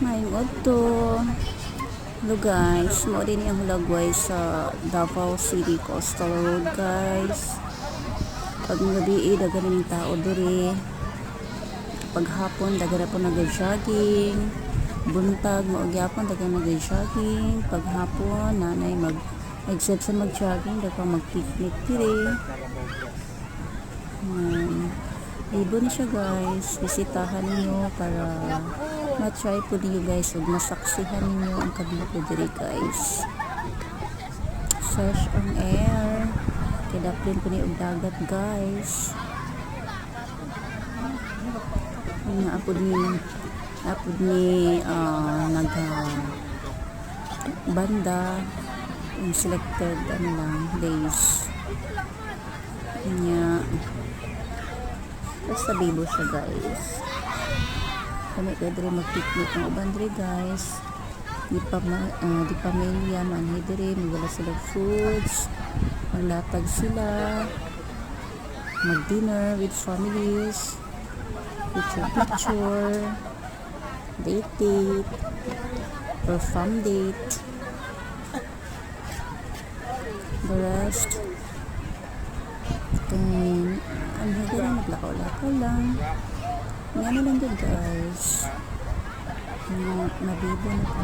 Ngayong adto. Hello guys, mo din yung hulagway sa Davao City Coastal Road guys. Pag gabi dagan ng tao diri. Pag hapon dagan po nag-jogging. Buntag mo gyapon dagan nag-jogging. Pag hapon nanay exit sa mag-jogging dagan mag-picnic diri. Ibon siya guys, bisitahan niyo para ma-try po niyo guys ug masaksihan niyo ang kabilo diri guys. Fresh ang air, kadaplin po niyo og dagat guys. Nga apod ni banda yung selected days niya. Basta bibo siya guys. Kami pwede rin mag-picnic ng uban diri guys. Di pamilya man diri, wala sila foods. Maglatag sila. Mag-dinner with families. Picture. Date. Or fun date. The rest. Then, ang hagdan maglakaw-lakaw lang. Yan na lang din guys. Mabibo na po